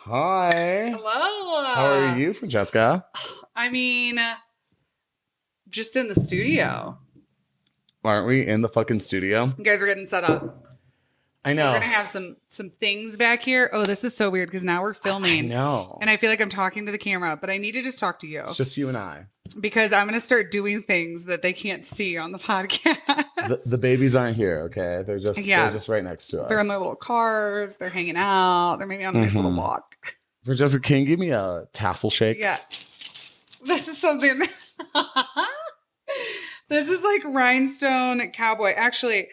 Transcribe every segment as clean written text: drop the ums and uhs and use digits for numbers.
Hi. Hello. How are you, Francesca? I mean, just in the studio. Aren't we in the fucking studio? You guys are getting set up. I know. We're gonna have some things back here. Oh, this is so weird because now we're filming. I know. And I feel like I'm talking to the camera, but I need to just talk to you. It's just you and I. Because I'm gonna start doing things that they can't see on the podcast. The babies aren't here, okay? They're just right next to us. They're in their little cars. They're hanging out. They're maybe on a nice little walk. Francesca, can you give me a tassel shake? Yeah. This is something. This is like rhinestone cowboy. Actually,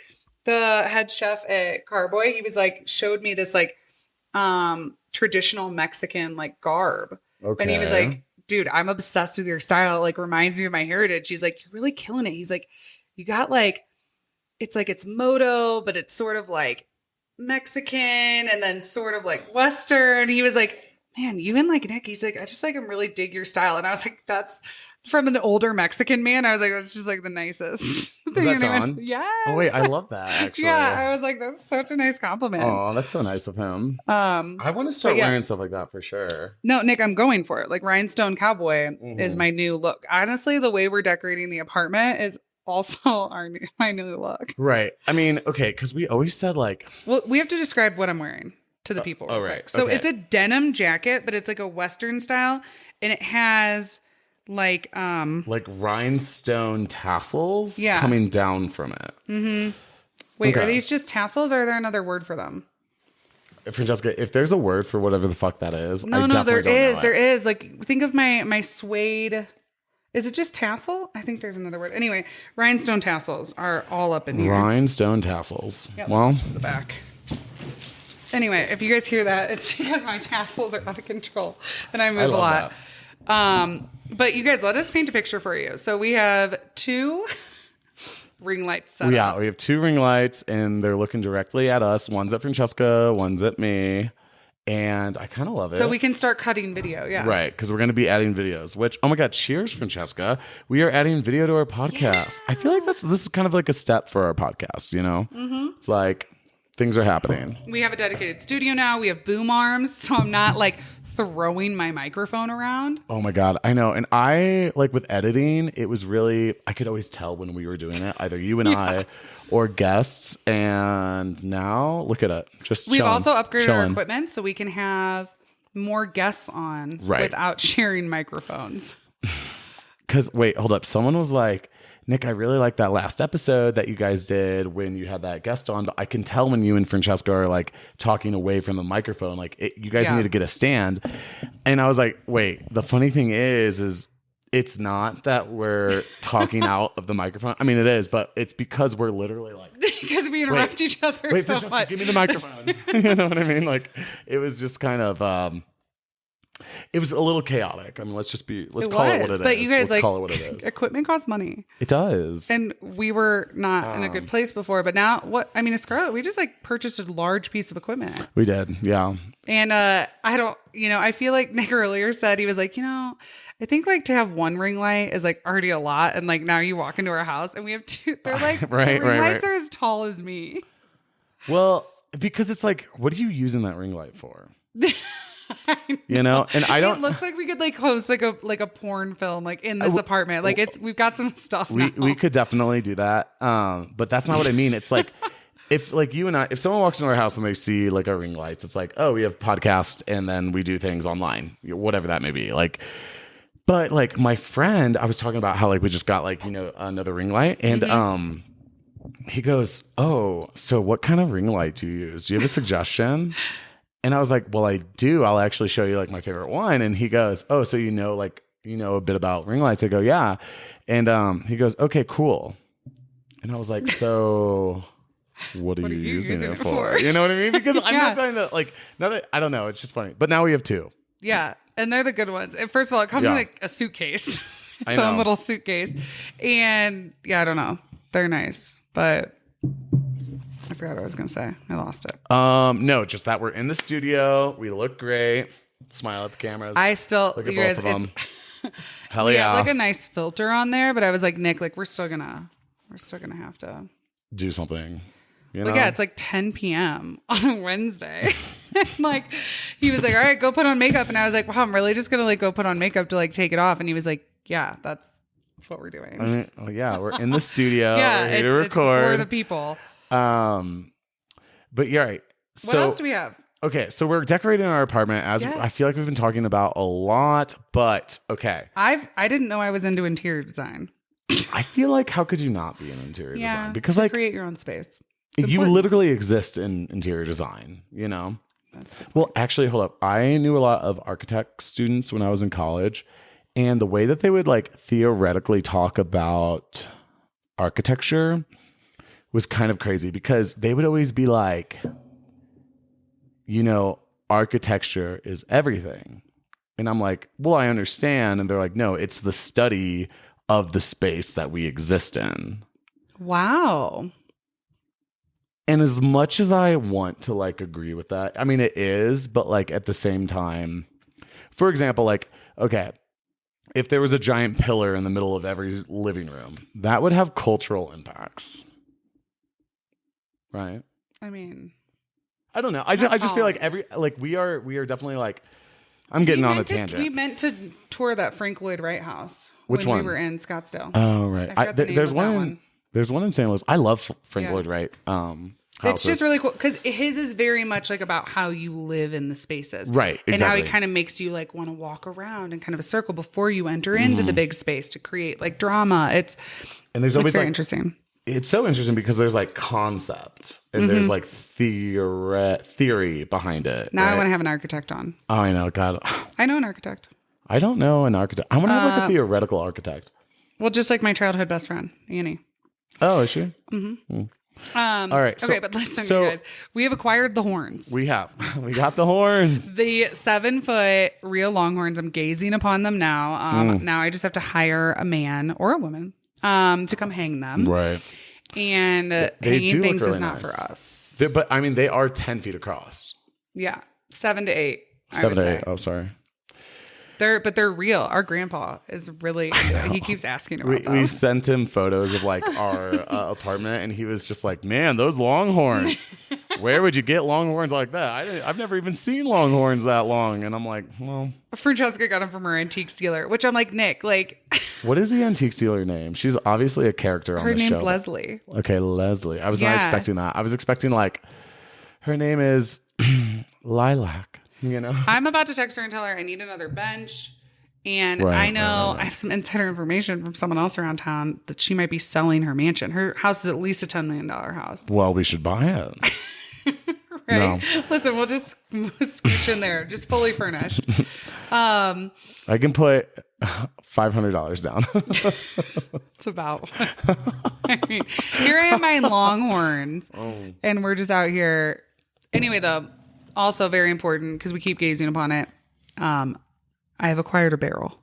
the head chef at Carboy, he was like, showed me this like traditional Mexican like garb. Okay. And he was like, dude, I'm obsessed with your style. It like reminds me of my heritage. He's like, you're really killing it. He's like, you got like it's moto, but it's sort of like Mexican and then sort of like Western. He was like, man, you and like Nick, he's like, I just like really dig your style. And I was like, that's from an older Mexican man. I was like, that's just like the nicest thing. That Don? Yes. Oh wait, I love that actually. Yeah, I was like, that's such a nice compliment. Oh, that's so nice of him. I want to start wearing stuff like that for sure. No, Nick, I'm going for it. Like rhinestone cowboy is my new look. Honestly, the way we're decorating the apartment is also my new look. Right. I mean, okay, because we always said like, well, we have to describe what I'm wearing to the people. Oh, right. So okay. it's a denim jacket, but it's like a Western style, and it has like rhinestone tassels coming down from it. Mm-hmm. Wait, are these just tassels, or are there another word for them? Francesca, if there's a word for whatever the fuck that is, no, there is. There is. Like, think of my suede. Is it just tassel? I think there's another word. Anyway, rhinestone tassels are all up in here. Rhinestone tassels. Yep, well, the back. Anyway, if you guys hear that, it's because my tassels are out of control and I move a lot. But you guys, let us paint a picture for you. So we have 2 ring lights set up. We have 2 ring lights and they're looking directly at us. One's at Francesca, one's at me. And I kind of love it. So we can start cutting video, yeah. Right, because we're going to be adding videos, which, oh my God, cheers, Francesca. We are adding video to our podcast. Yeah. I feel like this is kind of like a step for our podcast, you know? Mm-hmm. It's like things are happening. We have a dedicated studio now. We have boom arms, so I'm not like throwing my microphone around. Oh my God, I know. And I, like with editing, it was really, I could always tell when we were doing it, either you and I or guests. And now, look at it. We've also upgraded our equipment so we can have more guests on without sharing microphones. Because, wait, hold up. Someone was like, Nick, I really like that last episode that you guys did when you had that guest on, but I can tell when you and Francesca are like talking away from the microphone, like you guys need to get a stand. And I was like, wait, the funny thing is it's not that we're talking out of the microphone. I mean, it is, but it's because we're literally like, because we interrupt each other so Francesca, much. Give me the microphone. You know what I mean? Like it was just kind of, it was a little chaotic. I mean, let's call it what it is. But you guys, let's call it what it is. Equipment costs money. It does. And we were not in a good place before, but now Scarlett, we just like purchased a large piece of equipment. We did. Yeah. And I feel like Nick earlier said, he was like, I think like to have 1 ring light is like already a lot. And like now you walk into our house and we have 2, they're like, the ring lights are as tall as me. Well, because it's like, what are you using that ring light for? And I don't. It looks like we could like host like a porn film like in this apartment. Like we've got some stuff. We could definitely do that. But that's not what I mean. It's like if like you and I, if someone walks into our house and they see like our ring lights, it's like, oh, we have podcast and then we do things online, whatever that may be. Like, but like my friend, I was talking about how like we just got like another ring light and he goes, oh, so what kind of ring light do you use? Do you have a suggestion? And I was like, well, I do. I'll actually show you like my favorite one. And he goes, oh, so a bit about ring lights. I go, yeah. And he goes, okay, cool. And I was like, so what are you using it for? You know what I mean? Because I'm not trying to like, I don't know. It's just funny. But now we have 2. Yeah. And they're the good ones. And first of all, it comes in like a suitcase. Its own little suitcase. And I don't know. They're nice. But I forgot what I was going to say. I lost it. No, just that we're in the studio. We look great. Smile at the cameras. I still look at both of them. Hell yeah. We yeah. have like a nice filter on there, but I was like, Nick, like we're still gonna have to do something. Like, yeah, it's like 10 p.m. on a Wednesday. Like, He was like, all right, go put on makeup. And I was like, wow, I'm really just going to like go put on makeup to like take it off. And he was like, yeah, that's what we're doing. I mean, well, yeah, we're in the studio. Yeah, we're here to record. it's for the people. But you're right. What else do we have? Okay, so we're decorating our apartment as I feel like we've been talking about a lot, but okay. I didn't know I was into interior design. I feel like how could you not be in interior design? Because like create your own space. You literally exist in interior design, you know? That's good. Well, actually, hold up. I knew a lot of architect students when I was in college, and the way that they would like theoretically talk about architecture was kind of crazy because they would always be like, you know, architecture is everything. And I'm like, well, I understand. And they're like, no, it's the study of the space that we exist in. Wow. And as much as I want to like agree with that, I mean, it is, but like at the same time, for example, like, okay, if there was a giant pillar in the middle of every living room, that would have cultural impacts. Right? I mean, I don't know. I just feel like we are definitely like, I'm getting on a tangent. We meant to tour that Frank Lloyd Wright house. Which when one? we were in Scottsdale. Oh, right. There's one. There's one in St. Louis. I love Frank Lloyd Wright. It's just really cool because his is very much like about how you live in the spaces. Right. Exactly. And how he kind of makes you like want to walk around in kind of a circle before you enter into the big space to create like drama. It's very interesting. It's so interesting because there's like concept and there's like theory behind it. Now I want to have an architect on. Oh, I know. God. I know an architect. I don't know an architect. I want to have like a theoretical architect. Well, just like my childhood best friend, Annie. Oh, is she? Mm-hmm. All right. Okay, but listen, you guys. We have acquired the horns. We have. We got the horns. The 7-foot real longhorns. I'm gazing upon them now. Now I just have to hire a man or a woman to come hang them. Right. And hanging things is not for us. But I mean, they are 10 feet across. Yeah. 7 to 8. 7 to 8. Oh, sorry. They're real. Our grandpa is really, he keeps asking about them. We sent him photos of like our apartment and he was just like, man, those longhorns, where would you get longhorns like that? I've never even seen longhorns that long. And I'm like, well. Francesca got them from her antique dealer, which I'm like, Nick, like. What is the antique dealer name? She's obviously a character on the show. Her name's Leslie. Okay, Leslie. I was not expecting that. I was expecting like, her name is Lilac. You know, I'm about to text her and tell her I need another bench. And I know I have some insider information from someone else around town that she might be selling her mansion. Her house is at least a $10 million house. Well, we should buy it. Right? No. Listen, we'll just scooch in there, just fully furnished. I can put $500 down. It's about. I mean, here I am buying longhorns, and we're just out here. Anyway, though. Also very important because we keep gazing upon it. I have acquired a barrel.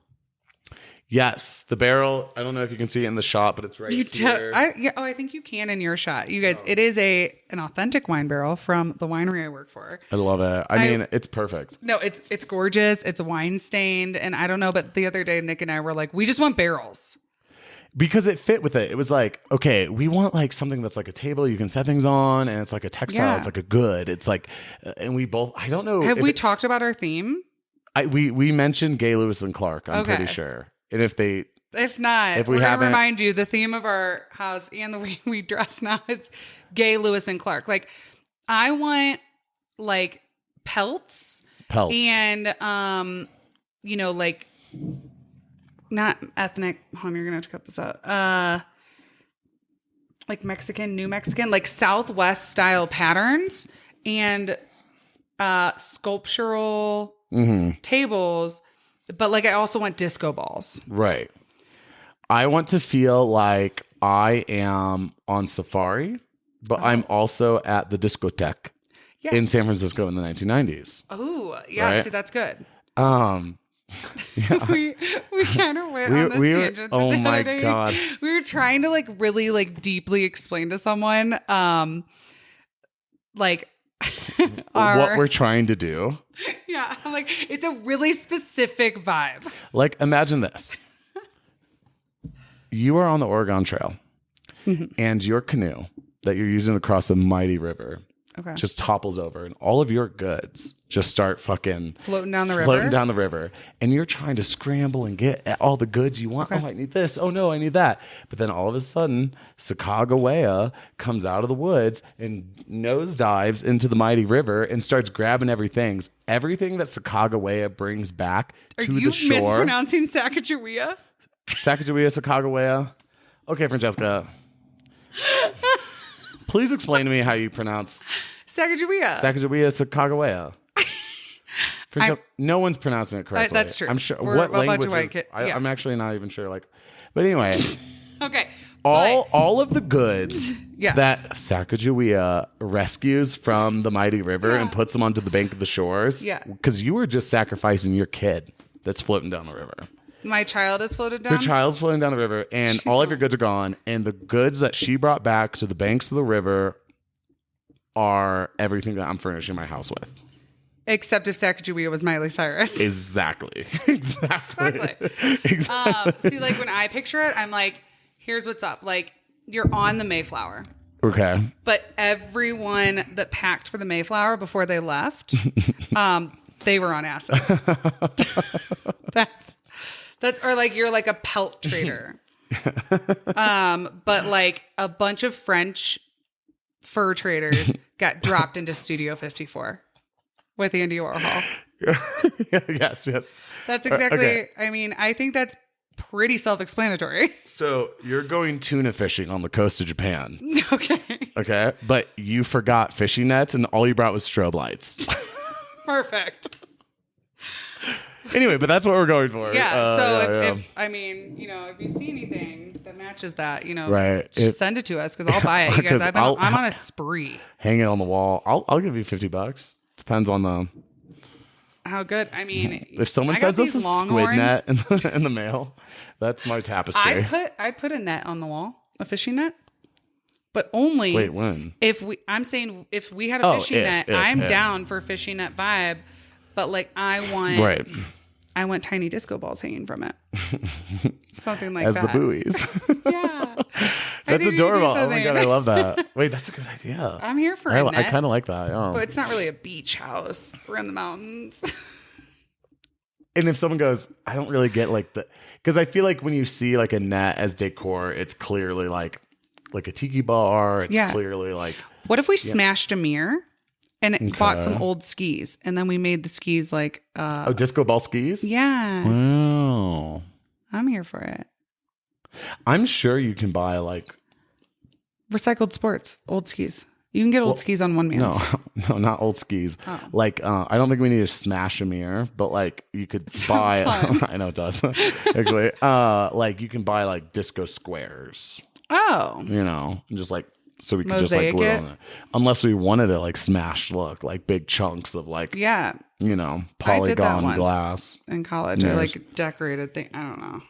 Yes, the barrel. I don't know if you can see it in the shot, but it's right here. I think you can in your shot. You guys, it is an authentic wine barrel from the winery I work for. I love it. I mean, it's perfect. No, it's gorgeous. It's wine stained. And I don't know, but the other day, Nick and I were like, we just want barrels. Because it fit with it. It was like, okay, we want like something that's like a table you can set things on, and it's like a textile. Yeah. It's like a good. It's like, and we both. I don't know. Have we talked about our theme? We mentioned Gay, Lewis, and Clark. I'm pretty sure. And if not, we're gonna remind you the theme of our house and the way we dress now is Gay, Lewis, and Clark. Like, I want like pelts, and like. Not ethnic. Hold on, you're gonna have to cut this out. Like Mexican, New Mexican, like Southwest style patterns and sculptural tables. But like, I also want disco balls. Right. I want to feel like I am on safari, but I'm also at the discotheque in San Francisco in the 1990s. Oh, yeah. Right? See, that's good. Yeah. we kind of went on this tangent. Oh my God. We were trying to like really like deeply explain to someone like what we're trying to do. Yeah. I'm like, it's a really specific vibe. Like, imagine this. You are on the Oregon Trail and your canoe that you're using across a mighty river just topples over and all of your goods just start fucking floating down the river. And you're trying to scramble and get all the goods you want. Okay. Oh, I need this. Oh, no, I need that. But then all of a sudden, Sacagawea comes out of the woods and nosedives into the mighty river and starts grabbing everything that Sacagawea brings back to the shore. Are you mispronouncing Sacagawea? Sacagawea. Okay, Francesca. Please explain to me how you pronounce Sacagawea. No one's pronouncing it correctly. That's true. I'm sure. We're what a language? bunch of white kids. I'm actually not even sure. But anyway. Okay. All of the goods yes. that Sacagawea rescues from the mighty river and puts them onto the bank of the shores. Yeah. Because you were just sacrificing your kid that's floating down the river. My child is floated down? Your child's floating down the river, and all of your goods are gone. And the goods that she brought back to the banks of the river are everything that I'm furnishing my house with. Except if Sacagawea was Miley Cyrus. Exactly. See, like when I picture it, I'm like, here's what's up. Like, you're on the Mayflower. Okay. But everyone that packed for the Mayflower before they left, they were on acid. That's or like you're like a pelt trader. But like a bunch of French fur traders got dropped into Studio 54 with Andy Warhol. Yes. That's exactly, okay. I mean, I think that's pretty self-explanatory. So you're going tuna fishing on the coast of Japan. Okay. But you forgot fishing nets and all you brought was strobe lights. Perfect. Anyway, but that's what we're going for. Yeah. If I mean, if you see anything that matches that, right, just send it to us because I'll buy it. You guys, I'm on a spree. Hang it on the wall. I'll give you $50. Depends on how good. I mean, if someone sends us a squid net in the mail, that's my tapestry. I'd put a net on the wall, a fishing net. But only wait, when? If we had a fishing net, I'm down for fishing net vibe. But like I want tiny disco balls hanging from it. Something like that. As the buoys. Yeah. That's adorable. Oh my God, I love that. Wait, that's a good idea. I'm here for it. I kind of like that. Yeah. But it's not really a beach house. We're in the mountains. And if someone goes, I don't really get because I feel like when you see like a net as decor, it's clearly like a tiki bar. It's clearly like. What if we smashed a mirror? And bought some old skis. And then we made the skis like... disco ball skis? Yeah. Wow. I'm here for it. I'm sure you can buy like... Recycled sports. Old skis. You can get old skis on one man's. No, not old skis. Oh. Like, I don't think we need to smash a mirror, but like you could buy... I know it does. Actually. Like you can buy like disco squares. Oh. Just like... So we could Mosaic just like glue it on it. Unless we wanted it like smashed look, like big chunks of like polygon glass. In college. I like decorated things. I don't know.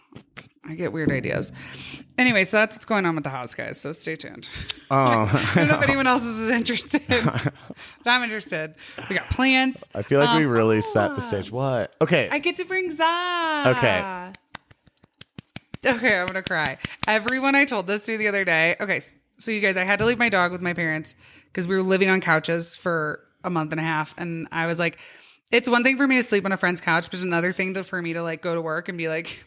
I get weird ideas. Anyway, so that's what's going on with the house, guys. So stay tuned. I don't know if anyone else is interested. But I'm interested. We got plants. I feel like we really set the stage. What? Okay. I get to bring Zah. Okay, I'm gonna cry. Everyone I told this to the other day. Okay. So you guys, I had to leave my dog with my parents because we were living on couches for a month and a half. And I was like, it's one thing for me to sleep on a friend's couch, but it's another thing for me to like go to work and be like,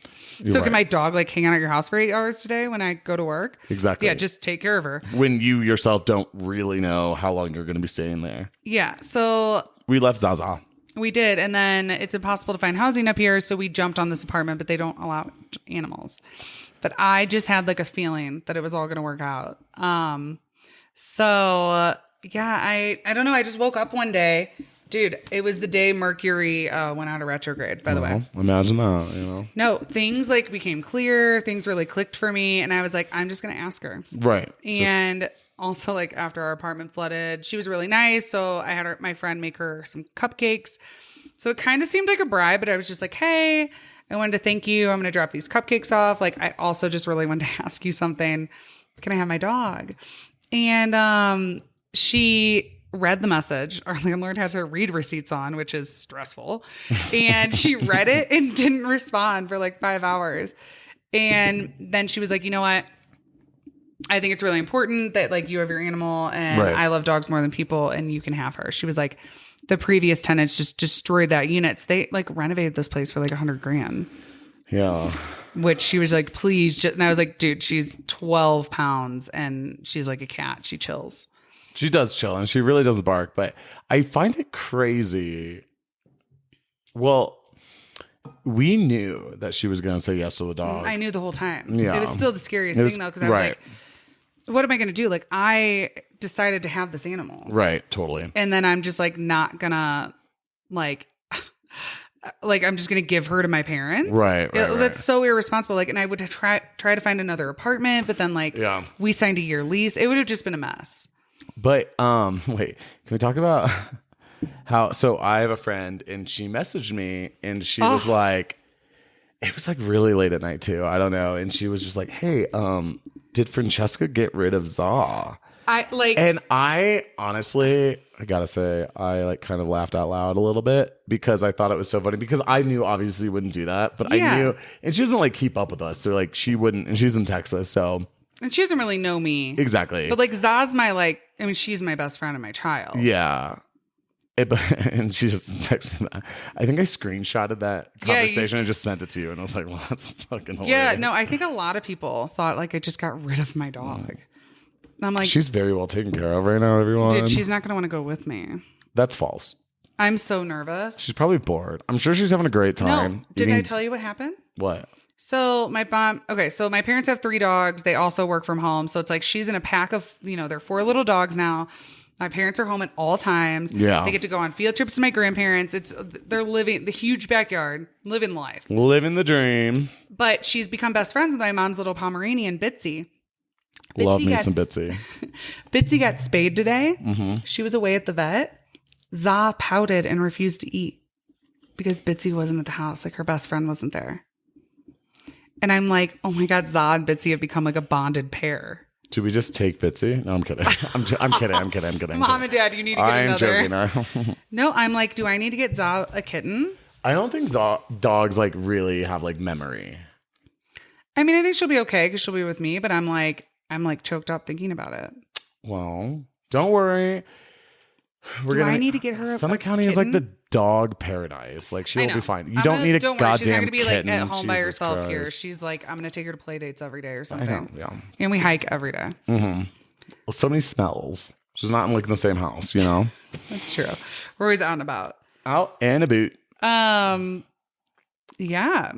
can my dog like hang out at your house for 8 hours today when I go to work? Exactly. Yeah, just take care of her. When you yourself don't really know how long you're going to be staying there. Yeah. So we left Zaza. We did. And then it's impossible to find housing up here. So we jumped on this apartment, but they don't allow animals. But I just had like a feeling that it was all going to work out. I don't know. I just woke up one day. Dude, it was the day Mercury went out of retrograde, by the way. Imagine that, No, things like became clear. Things really clicked for me. And I was like, I'm just going to ask her. Right. And also like after our apartment flooded, she was really nice. So I had my friend make her some cupcakes. So it kind of seemed like a bribe, but I was just like, hey, I wanted to thank you. I'm going to drop these cupcakes off. Like, I also just really wanted to ask you something. Can I have my dog? And she read the message. Our landlord has her read receipts on, which is stressful. And she read it and didn't respond for like 5 hours. And then she was like, you know what? I think it's really important that like you have your animal and I love dogs more than people and you can have her. She was like, the previous tenants just destroyed that unit. So they like renovated this place for like $100,000. Yeah. Which she was like, please. And I was like, dude, she's 12 pounds and she's like a cat. She chills. She does chill and she really doesn't bark, but I find it crazy. Well, we knew that she was going to say yes to the dog. I knew the whole time. Yeah. It was still the scariest thing though, because I was like, what am I going to do? Like, I decided to have this animal. Right, totally. And then I'm just like not gonna like I'm just gonna give her to my parents. Right. That's so irresponsible. Like, and I would try to find another apartment, but then like we signed a year lease. It would have just been a mess. But wait, can we talk about how? So I have a friend, and she messaged me, and she was like, it was like really late at night too. I don't know, and she was just like, "Hey, did Francesca get rid of Za?" I honestly, I gotta say, I like kind of laughed out loud a little bit because I thought it was so funny because I knew obviously you wouldn't do that, but I knew, and she doesn't like keep up with us, so like she wouldn't, and she's in Texas, so. And she doesn't really know me. Exactly. But like Za's she's my best friend and my child. Yeah. And she just texted me that. I think I screenshotted that conversation and just sent it to you. And I was like, well, that's fucking hilarious. Yeah, no, I think a lot of people thought like I just got rid of my dog. I'm like, she's very well taken care of right now, everyone. Dude, she's not going to want to go with me. That's false. I'm so nervous. She's probably bored. I'm sure she's having a great time. No, didn't I tell you what happened? What? So my parents have 3 dogs. They also work from home. So it's like she's in a pack of, they're 4 little dogs now. My parents are home at all times. Yeah. They get to go on field trips to my grandparents. They're living the huge backyard, living life. Living the dream. But she's become best friends with my mom's little Pomeranian, Bitsy. Love me some Bitsy. Bitsy got spayed today. Mm-hmm. She was away at the vet. Za pouted and refused to eat because Bitsy wasn't at the house. Like her best friend wasn't there. And I'm like, oh my God, Za and Bitsy have become like a bonded pair. Do we just take Bitsy? No, I'm kidding. I'm kidding. Mom and Dad, you need to get another. I'm joking. No, I'm like, do I need to get Za a kitten? I don't think dogs like really have like memory. I mean, I think she'll be okay because she'll be with me, but I'm like choked up thinking about it. Well, don't worry. I need to get her Summit County is like the dog paradise. Like she'll be fine. You don't need a don't goddamn worry. She's not going to be kitten. like at home by Jesus herself Christ. here. She's like, I'm going to take her to play dates every day or something. Yeah. And we hike every day. Mm-hmm. Well, so many smells. She's not like in the same house, That's true. We're always out and about. Out and about. Yeah.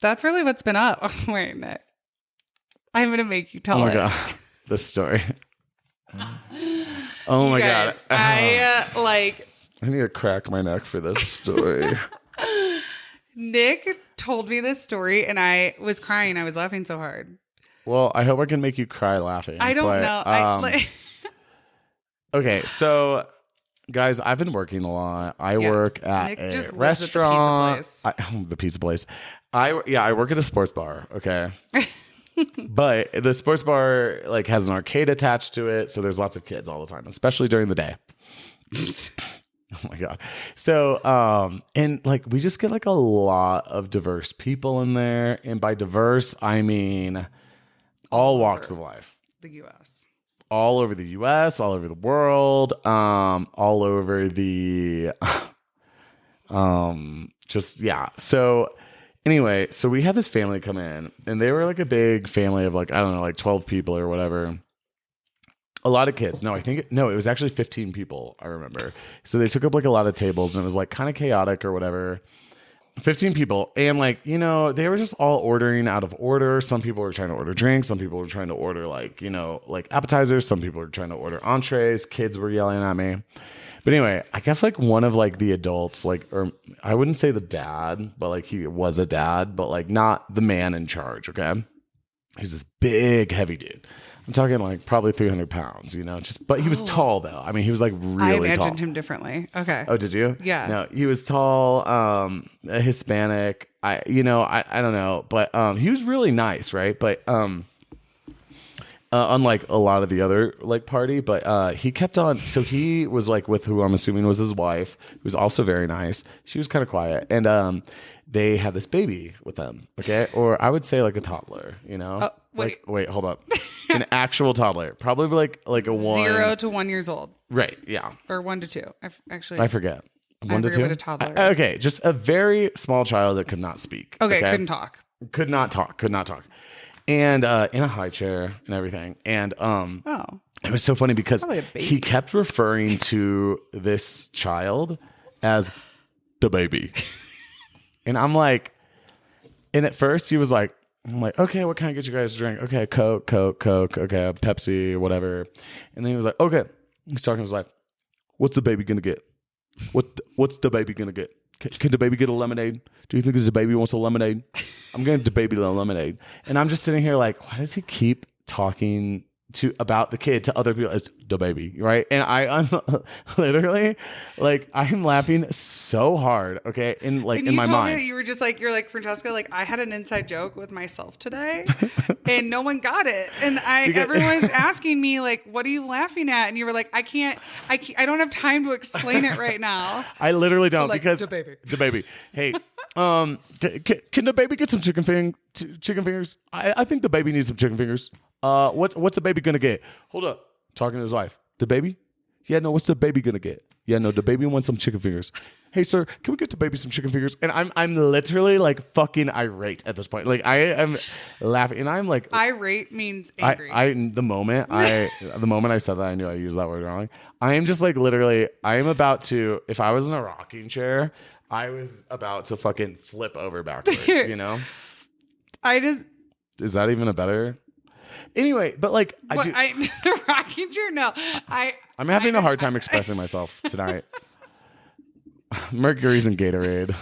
That's really what's been up. Wait a minute. I'm going to make you tell it. Oh my God. This story. Oh my God. I need to crack my neck for this story. Nick told me this story and I was crying. I was laughing so hard. Well, I hope I can make you cry laughing. I don't know. Okay, so guys, I've been working a lot. I work at a restaurant. The pizza place. I work at a sports bar. Okay. But the sports bar like has an arcade attached to it, so there's lots of kids all the time, especially during the day. Oh my God. So and like we just get like a lot of diverse people in there, and by diverse I mean all walks of life. The US. All over the US, all over the world, all over the So anyway, so we had this family come in, and they were like a big family of like, I don't know, like 12 people or whatever. A lot of kids. It was actually 15 people, I remember. So they took up like a lot of tables, and it was like kind of chaotic or whatever. 15 people. And like, they were just all ordering out of order. Some people were trying to order drinks. Some people were trying to order like, like appetizers. Some people were trying to order entrees. Kids were yelling at me. But anyway, I guess like one of like the adults, like, or I wouldn't say the dad, but like he was a dad, but like not the man in charge. Okay. He's this big, heavy dude. I'm talking like probably 300 pounds, but he was tall though. I mean, he was like really tall. I imagined him differently. Okay. Oh, did you? Yeah. No, he was tall, a Hispanic. I don't know, but he was really nice, right? But unlike a lot of the other like party, but he kept on. So he was like with who I'm assuming was his wife, who was also very nice. She was kind of quiet, and they had this baby with them. Okay, or I would say like a toddler. You know, wait, hold up, an actual toddler, probably like a 0 to 1 years old. Right. Yeah. Or 1 to 2. I forget. I 1 to forget 2. what a toddler is. Okay, just a very small child that could not speak. Okay, couldn't talk. Could not talk. And in a high chair and everything. And it was so funny because he kept referring to this child as the baby. And I'm like, and at first he was like, I'm like, okay, what can I get you guys to drink? Okay, Coke, okay, Pepsi, whatever. And then he was like, okay. He's talking to his wife. What's the baby gonna get? What's the baby gonna get? Can the baby get a lemonade? Do you think that the baby wants a lemonade? I'm going to baby the lemonade. And I'm just sitting here like, why does he keep talking about the kid to other people as the baby, right? And I'm literally like, I'm laughing so hard, okay? In like in my mind. Me, you were just like, you're like, Francesca, like I had an inside joke with myself today and no one got it. And everyone's asking me like, what are you laughing at? And you were like, I don't have time to explain it right now. I literally don't like, because the baby. Hey, can the baby get some chicken fingers? I think the baby needs some chicken fingers. What's the baby gonna get? Hold up. Talking to his wife. The baby? Yeah, no, what's the baby gonna get? Yeah, no, the baby wants some chicken fingers. Hey, sir, can we get the baby some chicken fingers? And I'm literally like fucking irate at this point. Like I am laughing and I'm like irate means angry. The moment I said that, I knew I used that word wrong. I am just like literally, I am about to, if I was in a rocking chair, I was about to fucking flip over backwards, you know? Is that even a better? Anyway, but like the rocking chair. No, I'm having a hard time expressing myself tonight. Mercury's in Gatorade.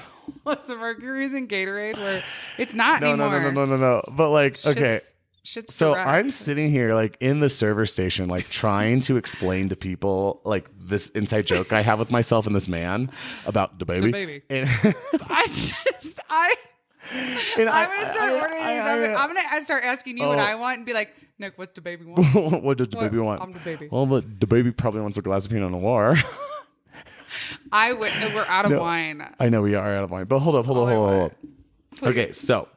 What's the Mercury's in Gatorade? Where it's not anymore. No. But like, okay. Shit's so direct. I'm sitting here like in the server station, like trying to explain to people like this inside joke I have with myself and this man about the baby. The baby. And I'm gonna start ordering these. I'm gonna start asking you what I want and be like, Nick, what's the baby want? What does the baby want? I'm the baby. Well, but the baby probably wants a glass of Pinot Noir. We're out of wine. I know we are out of wine, but hold up. Okay, so.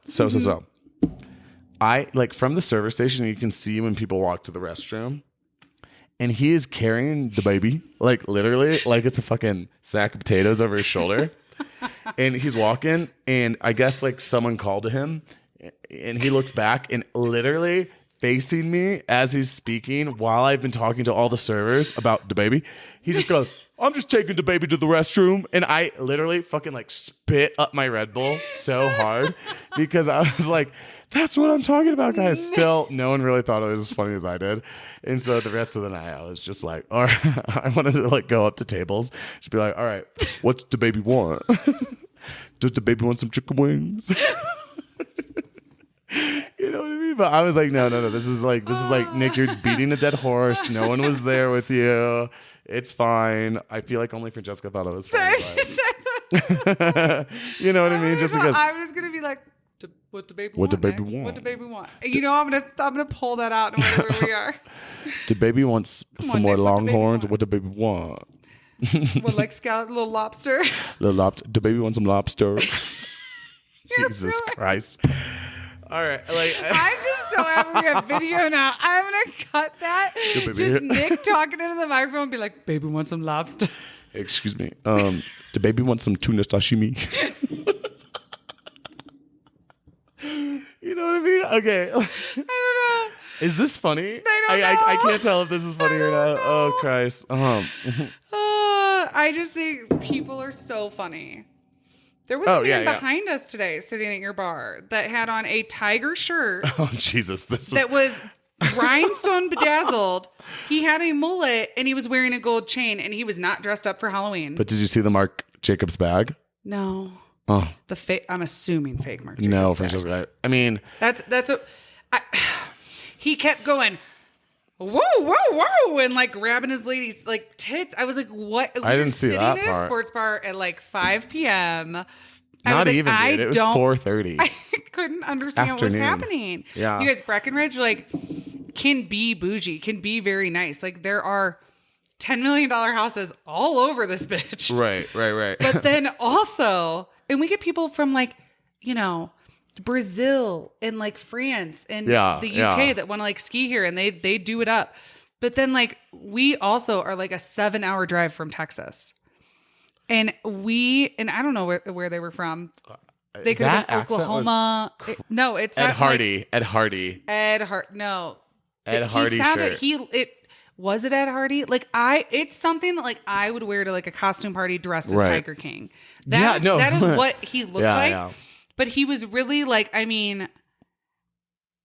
I like from the service station, you can see when people walk to the restroom, and he is carrying the baby, like literally, like it's a fucking sack of potatoes over his shoulder. And he's walking, and I guess like someone called to him, and he looks back and literally facing me as he's speaking while I've been talking to all the servers about the baby. He just goes, I'm just taking the baby to the restroom. And I literally fucking like spit up my Red Bull so hard because I was like, that's what I'm talking about, guys. Still, no one really thought it was as funny as I did. And so the rest of the night, I was just like, all right, I wanted to like go up to tables, just be like, all right, what's the baby want? Does the baby want some chicken wings? You know what I mean? But I was like, no. This is like Nick, you're beating a dead horse. No one was there with you. It's fine. I feel like only Francesca thought it was funny. You know what I mean? Just because I'm just gonna be like, what the baby want? What the baby want? What the baby want? You know, I'm gonna pull that out no matter where we are. The baby wants some more Longhorns. What the baby want? What, like little lobster? Little lobster. The baby wants some lobster. Jesus Christ. All right, like I'm just so happy we have video now. I'm gonna cut that. Just Nick talking into the microphone and be like, "Baby wants some lobster." Excuse me. The baby wants some tuna sashimi. You know what I mean? Okay. I don't know. Is this funny? I can't tell if this is funny or not. Know. Oh Christ. I just think people are so funny. There was a man behind us today sitting at your bar that had on a tiger shirt. Oh, Jesus. That was rhinestone bedazzled. He had a mullet and he was wearing a gold chain and he was not dressed up for Halloween. But did you see the Marc Jacobs bag? No. Oh. I'm assuming fake Marc Jacobs No, bag. Francesca. I mean. He kept going, whoa, and like grabbing his lady's like tits. I was like, what? I didn't see that part. Sitting in a sports bar at like 5 p.m. Not even, dude. It was 4:30. I couldn't understand what was happening. Yeah. You guys, Breckenridge, like can be bougie, can be very nice. Like there are $10 million houses all over this bitch. Right. But then also, and we get people from like, you know, Brazil and like France and the UK that want to like ski here and they do it up. But then like we also are like a 7-hour drive from Texas. And I don't know where they were from. They could have been Oklahoma. No, it's Ed not Hardy. like, Ed Hardy. No. Ed Hardy shirt. Was it Ed Hardy? Like it's something that like I would wear to like a costume party dressed as Tiger King. That is what he looked like. Yeah. But he was really like, I mean,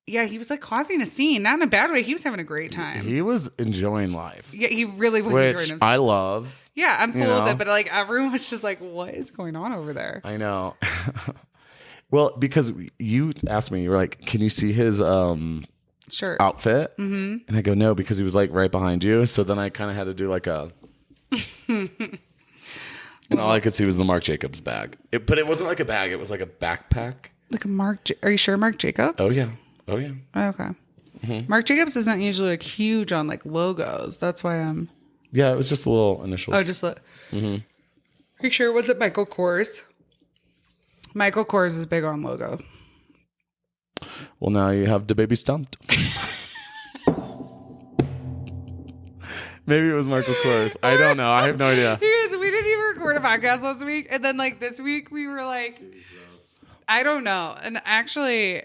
yeah, he was like causing a scene, not in a bad way. He was having a great time. He was enjoying life. Yeah, he really was enjoying himself. I love. Yeah, I'm full of it, but like everyone was just like, what is going on over there? I know. Well, because you asked me, you were like, can you see his shirt outfit? Mm-hmm. And I go, no, because he was like right behind you. So then I kind of had to do like a. And all I could see was the Marc Jacobs bag. But it wasn't like a bag. It was like a backpack. Like a are you sure Marc Jacobs? Oh, yeah. Oh, okay. Mm-hmm. Marc Jacobs isn't usually like huge on like logos. That's why I'm. Yeah, it was just a little initials. Oh, just a. Mm-hmm. Are you sure? Was it Michael Kors? Michael Kors is big on logo. Well, now you have the baby stumped. Maybe it was Michael Kors. I don't know. I have no idea. We didn't even record a podcast last week. And then like this week we were like, Jesus. I don't know. And actually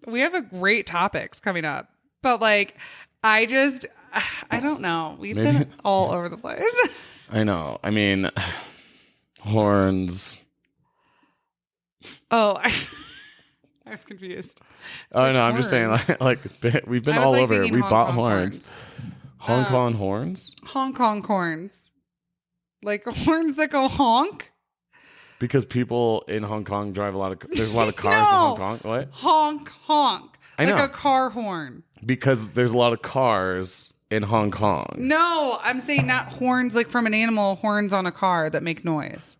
we have a great topics coming up, but like, I don't know. We've been all over the place. I know. I mean, horns. Oh, I was confused. Oh, like no, I'm just saying like we've been all over. We bought horns. Hong Kong horns? Hong Kong horns. Like horns that go honk? Because people in Hong Kong drive there's a lot of cars in Hong Kong. What? Honk, honk. I know. Like a car horn. Because there's a lot of cars in Hong Kong. No, I'm saying not horns like from an animal, horns on a car that make noise.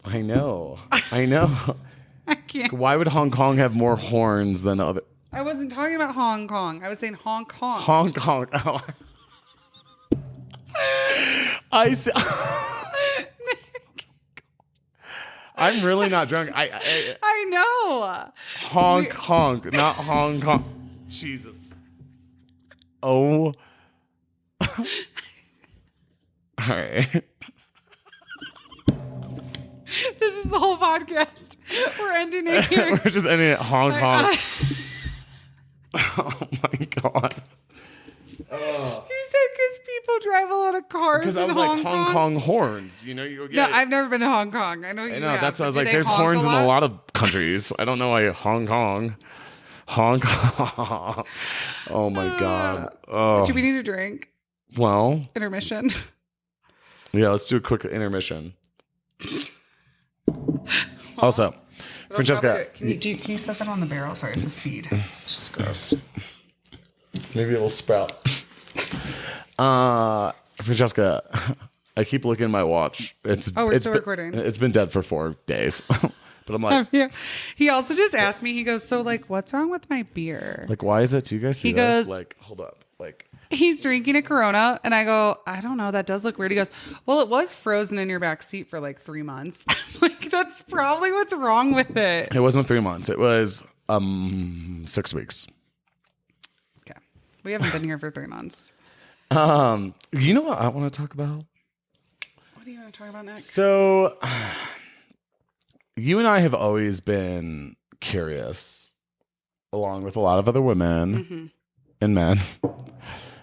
I know. I can't. Why would Hong Kong have more horns than other? I wasn't talking about Hong Kong. I was saying Hong Kong. Hong Kong. Oh. I see. I'm really not drunk. I know. Hong Kong, not Hong Kong. Jesus. Oh. All right. This is the whole podcast. We're ending it here. We're just ending it Hong Kong. Oh my God. You said because people drive a lot of cars. Because I was like Hong Kong horns. You know, you go get. No, I've never been to Hong Kong. I know you. I know. Have, that's what I was like. There's horns in a lot of countries. I don't know why Hong Kong. Oh my God. Oh. Do we need a drink? Well. Intermission. Yeah, let's do a quick intermission. Also, Francesca, can you set that on the barrel? Sorry, it's a seed. It's just gross. Maybe it will sprout. Francesca, I keep looking at my watch. We're still recording. It's been dead for 4 days. But I'm like, yeah. He also just asked me, he goes, so like, what's wrong with my beer? Like, why is it? Do you guys see this? Like, hold up. Like, he's drinking a Corona. And I go, I don't know. That does look weird. He goes, well, it was frozen in your back seat for like 3 months. Like, that's probably what's wrong with it. It wasn't 3 months. It was 6 weeks. Okay. We haven't been here for 3 months. You know what I want to talk about? What do you want to talk about next? So, you and I have always been curious, along with a lot of other women and men.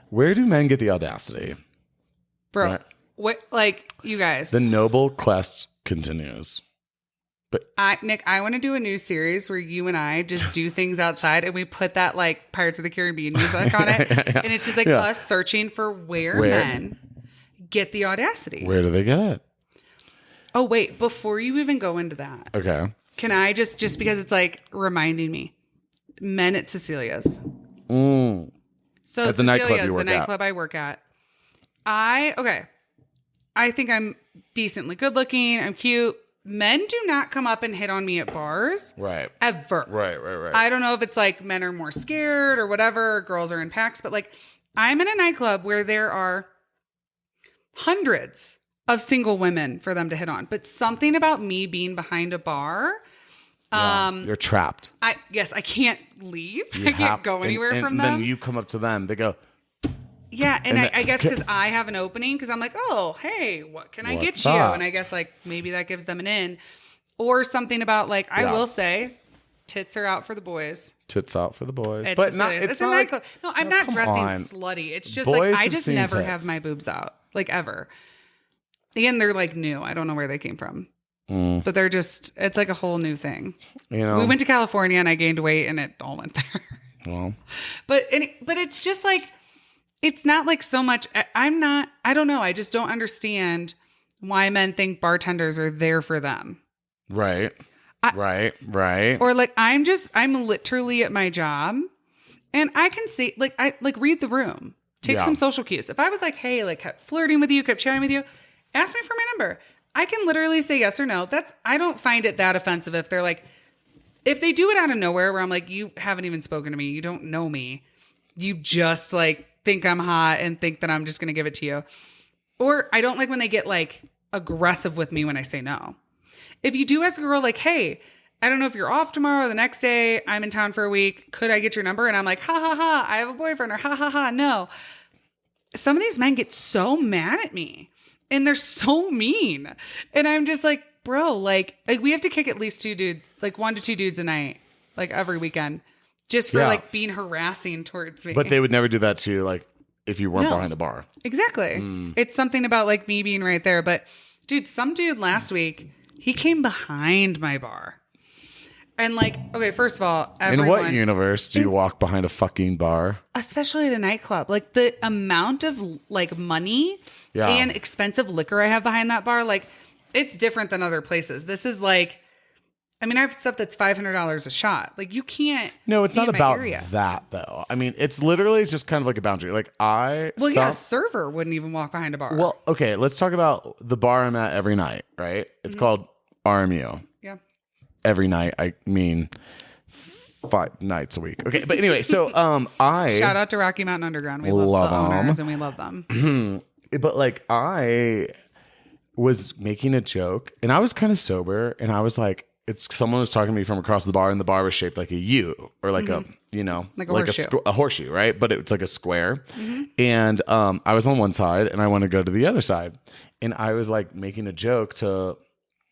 Where do men get the audacity? Bro, right? What, like, you guys. The noble quest continues. But Nick, I want to do a new series where you and I just do things outside and we put that like Pirates of the Caribbean music on it. Yeah. And it's just like us searching for where men get the audacity. Where do they get it? Oh, wait, before you even go into that. Okay. Can I just because it's like reminding me, men at Cecilia's. So at the Cecilia's, the nightclub I work at. I think I'm decently good looking. I'm cute. men do not come up and hit on me at bars. Right. Ever. Right. I don't know if it's like men are more scared or whatever, girls are in packs, but like I'm in a nightclub where there are hundreds of single women for them to hit on. But something about me being behind a bar, you're trapped. I can't leave. I can't go anywhere from them. And then you come up to them. They go, yeah. And I guess because I have an opening, because I'm like, oh, hey, what can I get you? up? And I guess like maybe that gives them an in. Or something about like, I will say, tits are out for the boys. Tits out for the boys. It's but a not, it's not a nightclub. No, I'm not dressing on. slutty. It's just Boys like I have just seen never tits. have my boobs out, like ever. And they're like new. I don't know where they came from. But they're just, it's like a whole new thing. You know, we went to California and I gained weight and it all went there. Well, but it's just like, it's not like so much. I don't know. I just don't understand why men think bartenders are there for them. Right. Right. Or like, I'm literally at my job and I can see, like, I like read the room, take some social cues. If I was like, hey, like kept flirting with you, kept chatting with you, ask me for my number. I can literally say yes or no. I don't find it that offensive if they're like, if they do it out of nowhere where I'm like, you haven't even spoken to me. You don't know me. You just like think I'm hot and think that I'm just going to give it to you. Or I don't like when they get like aggressive with me when I say no. If you do ask a girl like, hey, I don't know if you're off tomorrow or the next day, I'm in town for a week. Could I get your number? And I'm like, ha ha ha, I have a boyfriend, or ha ha ha, no. Some of these men get so mad at me. And they're so mean. And I'm just like, bro, like we have to kick at least 2 dudes, like 1 to 2 dudes a night, like every weekend, just for like being harassing towards me. But they would never do that to you, like if you weren't behind a bar. Exactly. It's something about like me being right there. But dude, some dude last week, he came behind my bar. And like, okay, first of all, everyone, in what universe do you walk behind a fucking bar? Especially at a nightclub. Like the amount of like money and expensive liquor I have behind that bar, like it's different than other places. This is like, I mean, I have stuff that's $500 a shot. Like you can't. No, it's not about that though. I mean, it's literally just kind of like a boundary. Like a server wouldn't even walk behind a bar. Well, okay, let's talk about the bar I'm at every night, right? It's called RMU. Yeah. Every night, I mean 5 nights a week. Okay, but anyway, so I shout out to Rocky Mountain Underground. We love the owners and we love them. But like I was making a joke and I was kind of sober and I was like, someone was talking to me from across the bar and the bar was shaped like a U or like a, you know, like a horseshoe. A horseshoe, right? But it's like a square. And I was on one side and I want to go to the other side. And I was like making a joke to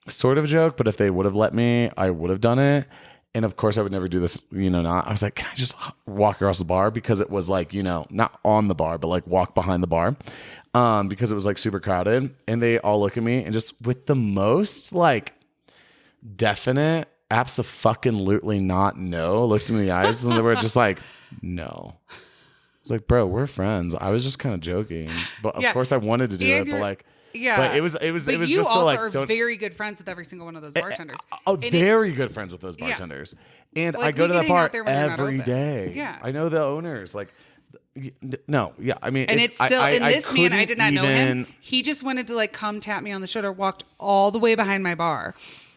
sort of a joke, but if they would have let me, I would have done it. And of course I would never do this, you know, I was like, can I just walk across the bar? Because it was like, you know, not on the bar, but like walk behind the bar. Because it was like super crowded and they all look at me and just with the most like definite, abso-fucking-lutely not no, looked me in the eyes and they were just like, no. It's like, bro, we're friends. I was just kind of joking. But of course I wanted to do it, but like, yeah, but it was but you just also like, are very good friends with every single one of those bartenders. Very good friends with those bartenders. And like, I go to that bar every day. day. Yeah, I know the owners. Like, no, yeah. I mean, and it's still. And this man, I did not know him. He just wanted to like come tap me on the shoulder. Walked all the way behind my bar.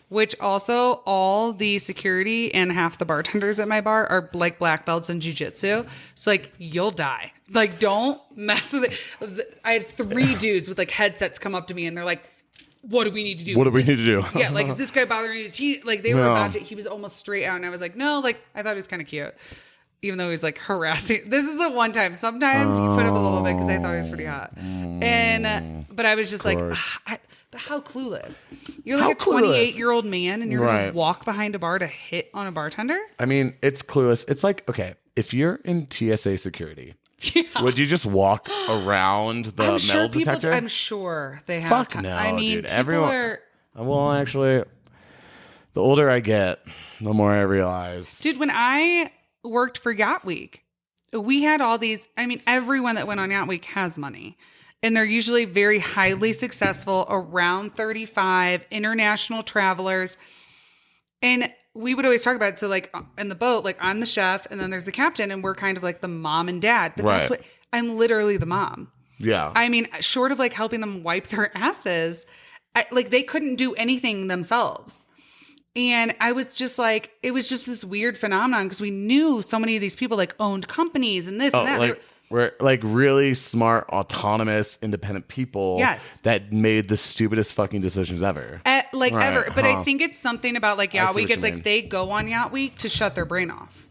Which also all the security and half the bartenders at my bar are like black belts in jiu-jitsu. So like you'll die. Like don't mess with it. I had 3 dudes with like headsets come up to me and they're like, what do we need to do? What do we need to do? Yeah, like is this guy bothering you? Is he like they were about to, he was almost straight out and I was like, no, like I thought he was kind of cute. Even though he was like harassing. This is the one time. Sometimes you put up a little bit because I thought he was pretty hot. And but I was just like, but how clueless. You're like a 28-year-old man and you're going to walk behind a bar to hit on a bartender? I mean, it's clueless. It's like, okay, if you're in TSA security, would you just walk around the metal detector? I'm sure they have. Fuck no, I mean, dude. Everyone. Well, actually, the older I get, the more I realize. Dude, when I worked for Yacht Week, we had all these, I mean, everyone that went on Yacht Week has money. And they're usually very highly successful, around 35, international travelers. And we would always talk about it. So like in the boat, like I'm the chef and then there's the captain and we're kind of like the mom and dad. But that's what, I'm literally the mom. Yeah. I mean, short of like helping them wipe their asses, like they couldn't do anything themselves. And I was just like, it was just this weird phenomenon because we knew so many of these people like owned companies and this and that. Like, we're like really smart, autonomous, independent people that made the stupidest fucking decisions ever. Ever. But I think it's something about like Yacht Week. It's like they go on Yacht Week to shut their brain off.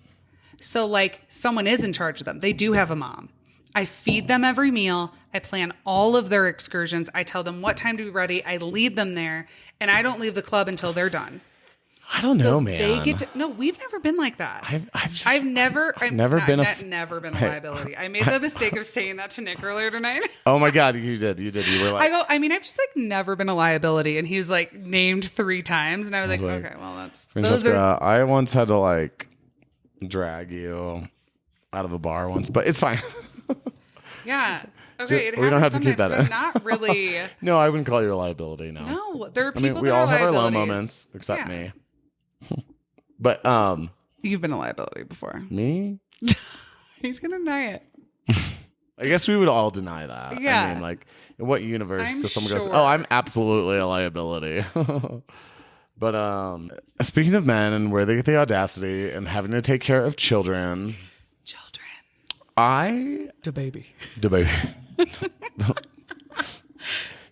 So like someone is in charge of them. They do have a mom. I feed them every meal. I plan all of their excursions. I tell them what time to be ready. I lead them there. And I don't leave the club until they're done. I don't know, man. They get to, no, we've never been like that. I've never been a liability. I made the mistake of saying that to Nick earlier tonight. Oh my God, you did. You were like, I've just like never been a liability, and he was like named 3 times, and I was like, okay, well that's. Francesca, I once had to like drag you out of a bar once, but it's fine. Yeah. Okay, we don't have to keep that in. Not really. No, I wouldn't call you a liability. No, there are people. We all have our low moments, except me. But you've been a liability before. Me? He's gonna deny it. I guess we would all deny that. Yeah. I mean, like, in what universe does someone goes, "Oh, I'm absolutely a liability"? But speaking of men and where they get the audacity and having to take care of children, the baby.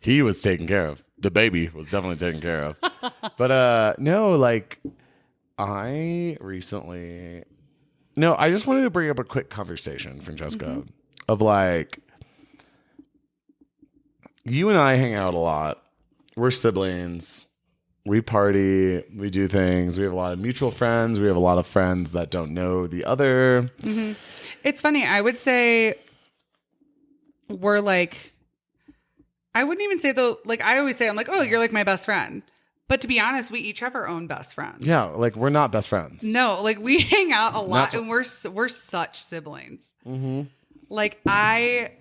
He was taken care of. The baby was definitely taken care of. But no, like I just wanted to bring up a quick conversation, Francesca, of like you and I hang out a lot. We're siblings. We party. We do things. We have a lot of mutual friends. We have a lot of friends that don't know the other. Mm-hmm. It's funny. I would say we're like, I wouldn't even say though, like I always say, I'm like, oh, you're like my best friend. But to be honest, we each have our own best friends. Yeah, like we're not best friends. No, like we hang out a lot and we're such siblings. Mm-hmm. Like I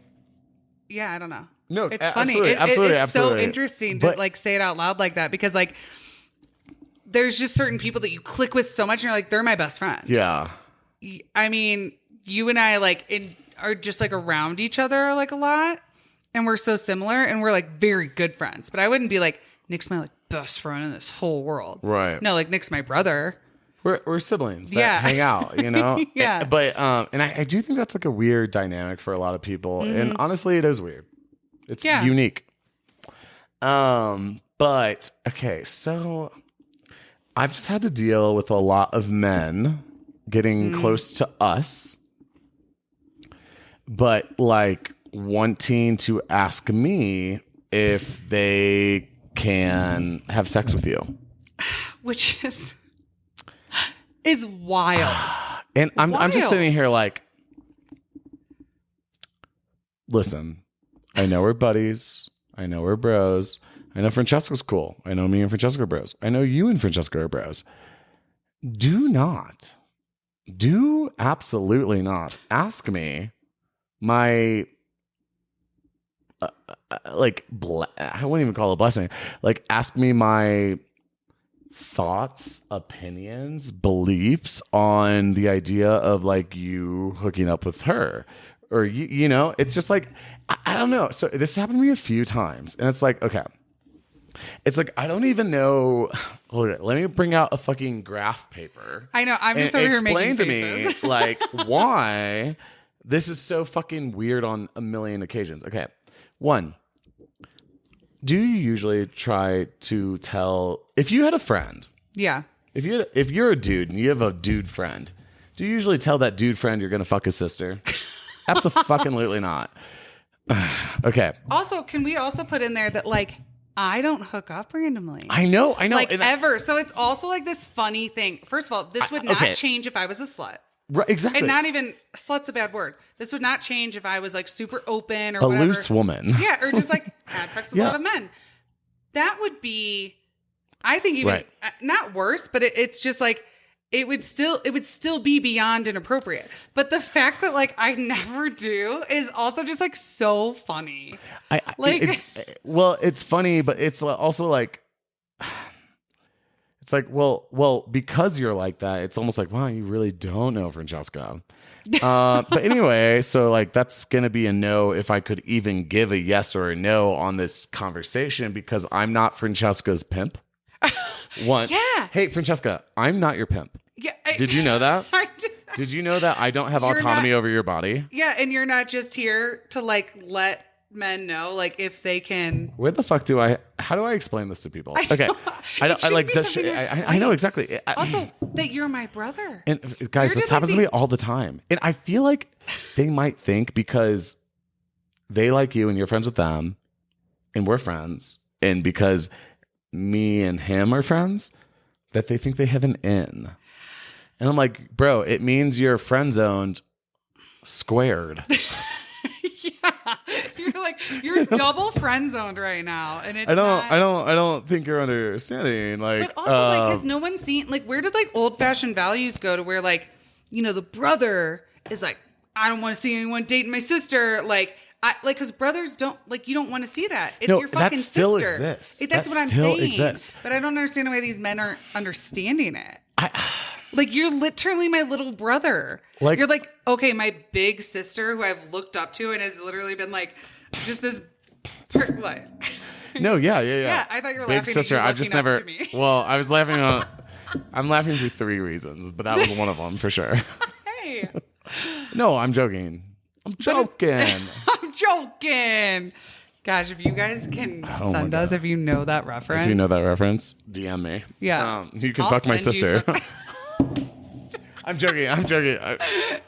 don't know. No, it's funny. It's so interesting to like say it out loud like that because like there's just certain people that you click with so much and you're like, they're my best friend. Yeah. I mean, you and I like are just like around each other like a lot and we're so similar and we're like very good friends. But I wouldn't be like, Nick's my like best friend in this whole world. Right. No, like Nick's my brother. We're siblings that hang out, you know? Yeah. But and I do think that's like a weird dynamic for a lot of people. Mm-hmm. And honestly, it is weird. It's unique. But okay, so I've just had to deal with a lot of men getting close to us, but like wanting to ask me if they can have sex with you, which is wild. And I'm just sitting here like, listen, I know we're buddies. I know we're bros. I know Francesca's cool. I know me and Francesca are bros. I know you and Francesca are bros. Do absolutely not ask me my I wouldn't even call it a blessing. Like, ask me my thoughts, opinions, beliefs on the idea of like you hooking up with her. Or, you know, it's just like, I don't know. So this happened to me a few times. And it's like, okay. It's like, I don't even know. Hold it. Let me bring out a fucking graph paper. I know. I'm just over here making faces. Explain to me, like, why this is so fucking weird on a million occasions. Okay. 1, do you usually try to tell, if you had a friend. Yeah. If you're a dude and you have a dude friend, do you usually tell that dude friend you're going to fuck his sister? Absolutely not. Okay. Also, can we also put in there that like I don't hook up randomly? I know. Like ever. So it's also like this funny thing. First of all, this would not change if I was a slut. Right, exactly. And not even slut's a bad word. This would not change if I was like super open or a whatever. Loose woman. Yeah, or just like had sex with a lot of men. That would be, I think, even not worse, but it's just like it would still be beyond inappropriate. But the fact that like I never do is also just like so funny. It's funny, but it's also like It's like, well, because you're like that, it's almost like, wow, you really don't know Francesca. But anyway, so like that's gonna be a no if I could even give a yes or a no on this conversation because I'm not Francesca's pimp. One, Yeah. hey Francesca, I'm not your pimp. Yeah. Did you know that? I did. Did you know that I don't have autonomy over your body? Yeah, and you're not just here to like let men know like if they can. Where the fuck how do I explain this to people? I I like this. I know exactly. Also, that you're my brother. And guys, this happens to me all the time. And I feel like they might think because they like you and you're friends with them and we're friends and because me and him are friends that they think they have an in. And I'm like, bro, it means you're friend zoned squared. Yeah. You're double friend zoned right now. And it's I don't think you're understanding. Like, but also like has no one seen like where did like old fashioned values go to where like, you know, the brother is like, I don't want to see anyone dating my sister. Like because brothers don't like you don't want to see that. It's your fucking that still sister. Exists. That's what I'm still saying. Exists. But I don't understand why these men aren't understanding it. Like you're literally my little brother. Like you're like, okay, my big sister who I've looked up to and has literally been like just this what? No, yeah. Yeah, I thought you were big laughing sister. at you I've just looking never up to me. Well, I was laughing I'm laughing for 3 reasons, but that was one of them for sure. Hey. No, I'm joking. I'm joking. I'm joking. Gosh, if you guys can send us if you know that reference. If you know that reference, DM me. Yeah. You can fuck my sister. I'm joking. Okay,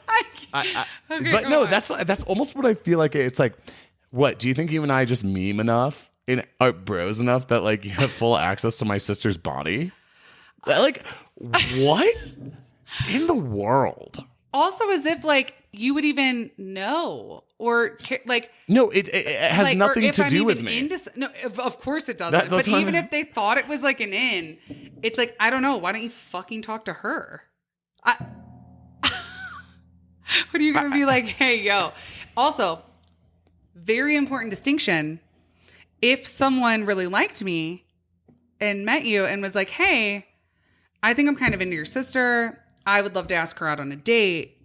but no, that's almost what I feel like. It's like, what do you think? You and I just meme enough and are bros enough that like you have full access to my sister's body? Like, what in the world? Also, as if like you would even know or like no, it has like, nothing to do with me. No, of course it doesn't. But even if they thought it was like an in, it's like I don't know. Why don't you fucking talk to her? What are you gonna be like? Hey, yo. Also, very important distinction. If someone really liked me and met you and was like, "Hey, I think I'm kind of into your sister. I would love to ask her out on a date.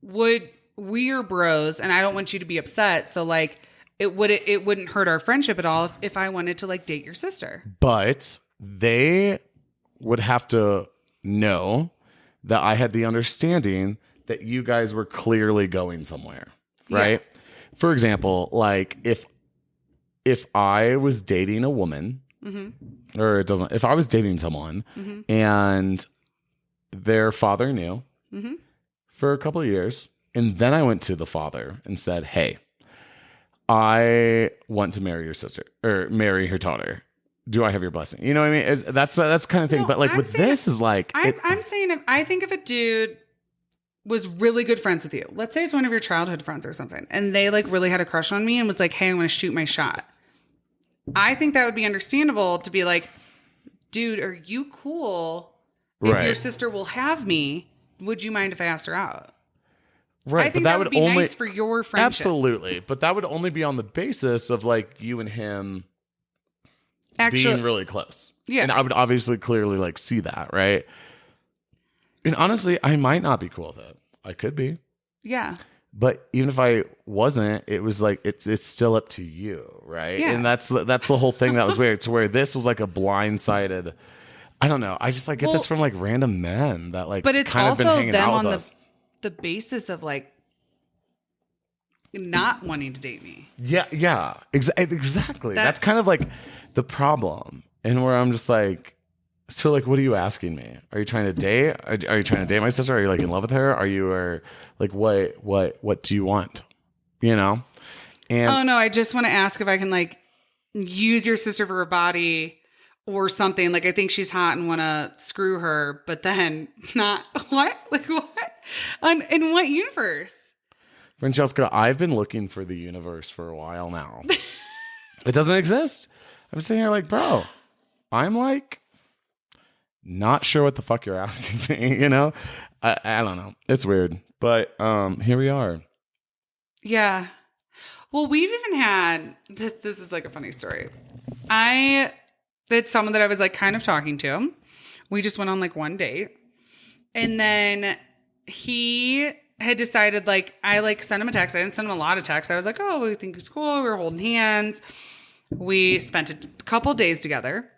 We're bros and I don't want you to be upset. So like it wouldn't hurt our friendship at all if I wanted to like date your sister." But they would have to know that I had the understanding that you guys were clearly going somewhere, right? Yeah. For example, like if I was dating a woman, mm-hmm. or if I was dating someone mm-hmm. and their father knew mm-hmm. for a couple of years, and then I went to the father and said, "Hey, I want to marry your sister or marry her daughter. Do I have your blessing?" You know what I mean? That's kind of thing. No, but like with this is like, I'm saying I think if a dude was really good friends with you, let's say it's one of your childhood friends or something, and they like really had a crush on me and was like, "Hey, I'm going to shoot my shot." I think that would be understandable to be like, "Dude, are you cool? If your sister will have me, would you mind if I asked her out?" Right. I think that would be nice for your friendship. Absolutely. But that would only be on the basis of like you and him being really close. Yeah. And I would obviously clearly like see that, right? And honestly, I might not be cool with it. I could be. Yeah. But even if I wasn't, it was like it's still up to you, right? Yeah. And that's the whole thing that was weird. To where this was like a blindsided. I don't know. I just like get this from like random men that like. But it's kind also of been hanging them out on with us. The basis of like not wanting to date me. Yeah, exactly. That's kind of like the problem, and where I'm just like, so like, what are you asking me? Are you trying to date? Are you trying to date my sister? Are you like in love with her? Are you like what do you want? You know? And oh no, I just want to ask if I can like use your sister for a body. Or something like I think she's hot and want to screw her, but then not what? Like what? In what universe? Francesca, I've been looking for the universe for a while now. It doesn't exist. I'm sitting here like, bro, I'm like not sure what the fuck you're asking me. You know, I don't know. It's weird, but here we are. Yeah. Well, we've even had this is like a funny story. It's someone that I was like kind of talking to. We just went on like one date. And then he had decided, like, I like sent him a text. I didn't send him a lot of texts. I was like, oh, we think he's cool. We were holding hands. We spent a couple days together.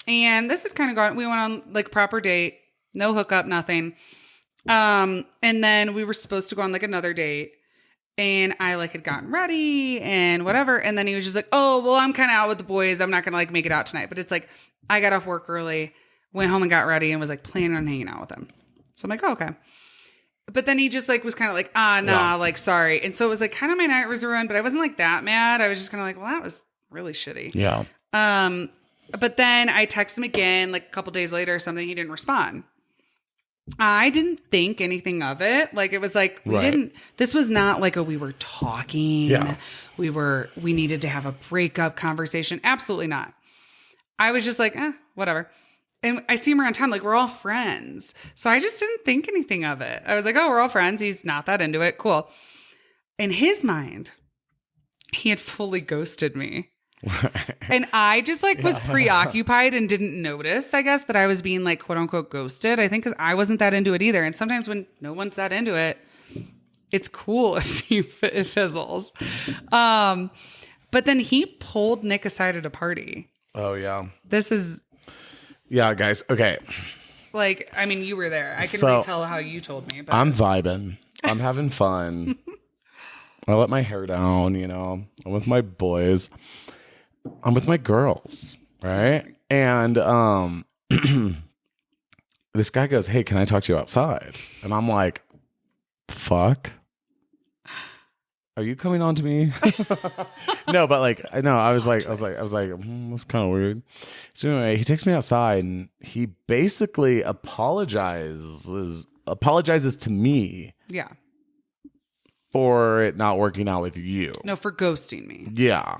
And this had kind of gone, we went on like proper date, no hookup, nothing. And then we were supposed to go on like another date. And I like had gotten ready and whatever. And then he was just like, oh, well, I'm kind of out with the boys. I'm not going to like make it out tonight. But it's like, I got off work early, went home and got ready and was like planning on hanging out with him. So I'm like, oh, okay. But then he just like was kind of like, like, sorry. And so it was like kind of my night was ruined, but I wasn't like that mad. I was just kind of like, well, that was really shitty. Yeah. But then I texted him again, like a couple days later or something. He didn't respond. I didn't think anything of it. Like it was like, this was not like we were talking. Yeah. We needed to have a breakup conversation. Absolutely not. I was just like, whatever. And I see him around town, like we're all friends. So I just didn't think anything of it. I was like, oh, we're all friends. He's not that into it. Cool. In his mind, he had fully ghosted me. And I just like was preoccupied and didn't notice, I guess, that I was being like quote unquote ghosted. I think because I wasn't that into it either. And sometimes when no one's that into it, it's cool if it fizzles. But then he pulled Nick aside at a party. Oh yeah. Yeah, guys. Okay. Like, I mean, you were there. I can retell how you told me. But I'm vibing. I'm having fun. I let my hair down, you know. I'm with my boys. I'm with my girls, right? And this guy goes, hey, can I talk to you outside? And I'm like, fuck. Are you coming on to me? No, but like, I know, I was like, that's kind of weird. So anyway, he takes me outside and he basically apologizes to me. Yeah. For it not working out with you. No, for ghosting me. Yeah.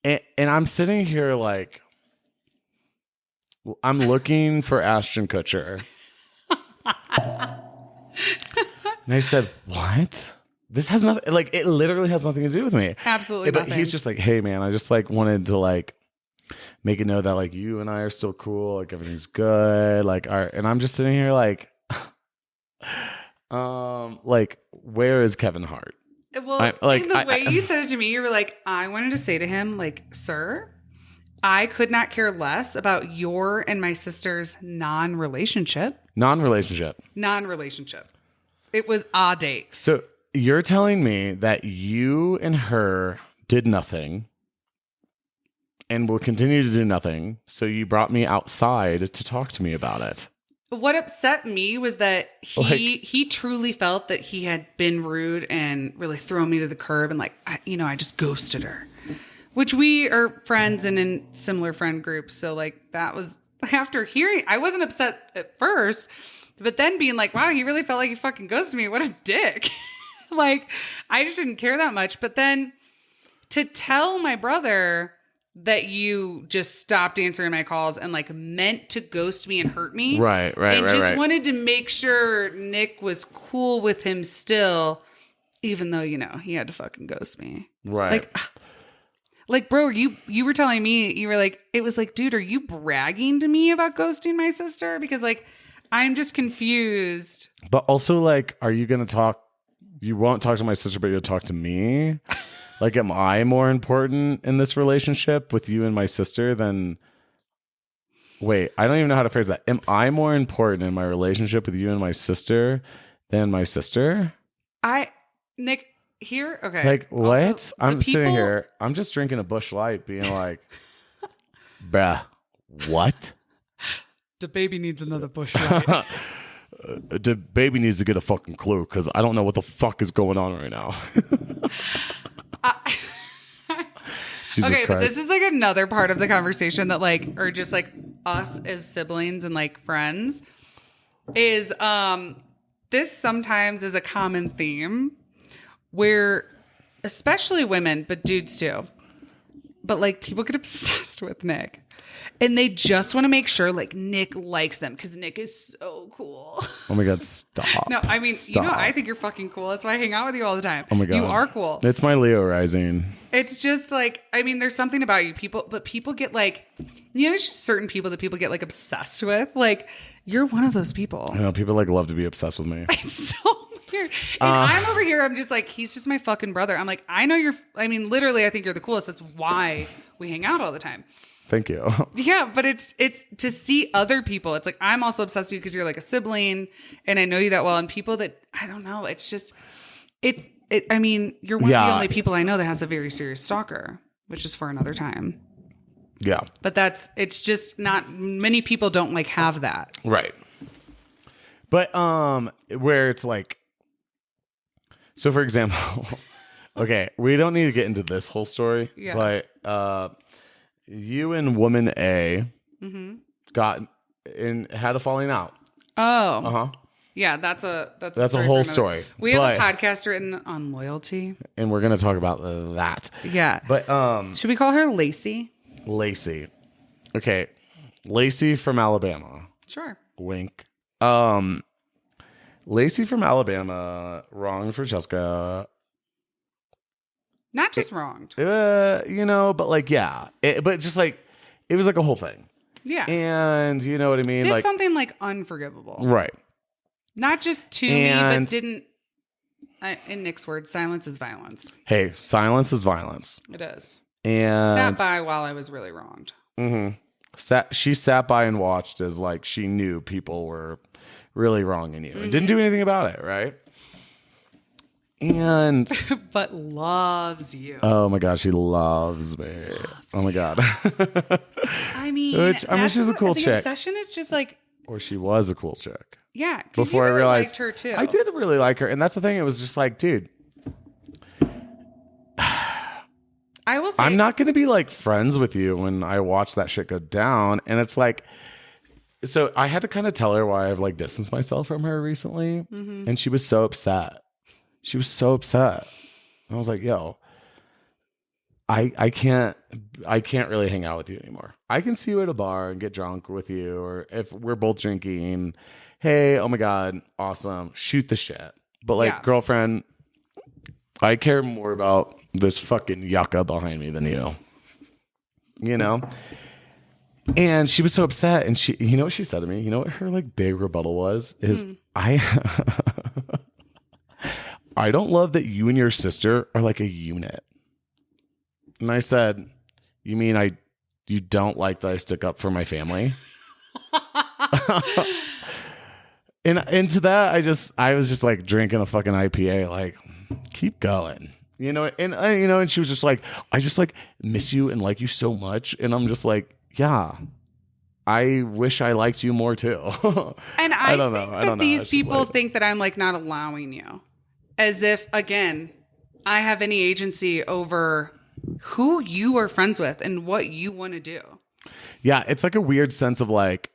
And I'm sitting here like, I'm looking for Ashton Kutcher. And I said, what? This has nothing, like, it literally has nothing to do with me. Absolutely but nothing. He's just like, hey, man, I just like wanted to like make it know that like you and I are still cool. Like everything's good. Like, and I'm just sitting here like, like, where is Kevin Hart? Well, the way you said it to me, you were like, I wanted to say to him, like, sir, I could not care less about your and my sister's non-relationship. It was a date. So you're telling me that you and her did nothing and will continue to do nothing. So you brought me outside to talk to me about it. What upset me was that he truly felt that he had been rude and really thrown me to the curb and like, I just ghosted her, which we are friends and in similar friend groups. So like that was after hearing, I wasn't upset at first, but then being like, wow, he really felt like he fucking ghosted me. What a dick. Like I just didn't care that much. But then to tell my brother that you just stopped answering my calls and like meant to ghost me and hurt me. Right. And just wanted to make sure Nick was cool with him still, even though, he had to fucking ghost me. Right. Like, bro, you were telling me, you were like, it was like, dude, are you bragging to me about ghosting my sister? Because like, I'm just confused. But also like, are you going to talk? You won't talk to my sister, but you'll talk to me? Like, am I more important in this relationship with you and my sister than... Wait, I don't even know how to phrase that. Am I more important in my relationship with you and my sister than my sister? Nick, here? Okay. Like, what? Also, I'm sitting here. I'm just drinking a Busch Light being like, bruh, what? The baby needs another Busch Light. The baby needs to get a fucking clue because I don't know what the fuck is going on right now. Okay, but this is like another part of the conversation that like, or just like us as siblings and like friends is this sometimes is a common theme where especially women, but dudes too, but like people get obsessed with Nick and they just want to make sure like Nick likes them because Nick is so cool. Oh my God, stop. No, I mean, Stop. I think you're fucking cool. That's why I hang out with you all the time. Oh my God. You are cool. It's my Leo rising. It's just like, I mean, there's something about you people get like, there's just certain people that people get like obsessed with. Like, you're one of those people. I know people like love to be obsessed with me. It's so weird. And I'm over here, I'm just like, he's just my fucking brother. I'm like, I know literally, I think you're the coolest. That's why we hang out all the time. Thank you. Yeah, but it's to see other people. It's like, I'm also obsessed with you because you're like a sibling and I know you that well. And people that, I don't know, it's just, I mean, you're one of the only people I know that has a very serious stalker, which is for another time. Yeah. But it's just not, many people don't like have that. Right. But where it's like, so for example, okay, we don't need to get into this whole story, but you and woman A got in, had a falling out. Oh. Yeah, that's a whole story. We have a podcast written on loyalty. And we're going to talk about that. Yeah. But should we call her Lacy? Lacy. Okay. Lacy from Alabama. Sure. Wink. Lacy from Alabama wronged Francesca. Not just wronged. But like, yeah. But just like, it was like a whole thing. Yeah. And you know what I mean? Did like something like unforgivable. Right. Not just to me, but didn't, in Nick's words, silence is violence. Hey, silence is violence. It is. And sat by while I was really wronged. Mm-hmm. She sat by and watched as like she knew people were really wronging you and didn't do anything about it, right? And but loves you. Oh my God, she loves me. Oh my God. I mean, she's a cool chick. The obsession is just like, or she was a cool chick. Yeah. Before you really I realized liked her too. I did really like her, and that's the thing. It was just like, dude, I will say, I'm not going to be like friends with you when I watch that shit go down. And it's like, so I had to kind of tell her why I've like distanced myself from her recently, and she was so upset. She was so upset. And I was like, yo, I can't really hang out with you anymore. I can see you at a bar and get drunk with you, or if we're both drinking, hey, oh my God, awesome, shoot the shit. But like, girlfriend, I care more about this fucking yucca behind me than you. You know? And she was so upset, and she, you know what she said to me? You know what her like big rebuttal was? Is I don't love that you and your sister are like a unit. And I said, you mean you don't like that I stick up for my family? and to that, I was just like drinking a fucking IPA, like, keep going. You know, and she was just like, I just like miss you and like you so much. And I'm just like, yeah, I wish I liked you more too. And I don't think that these people think that I'm like not allowing you. As if, again, I have any agency over who you are friends with and what you want to do. Yeah, it's like a weird sense of like,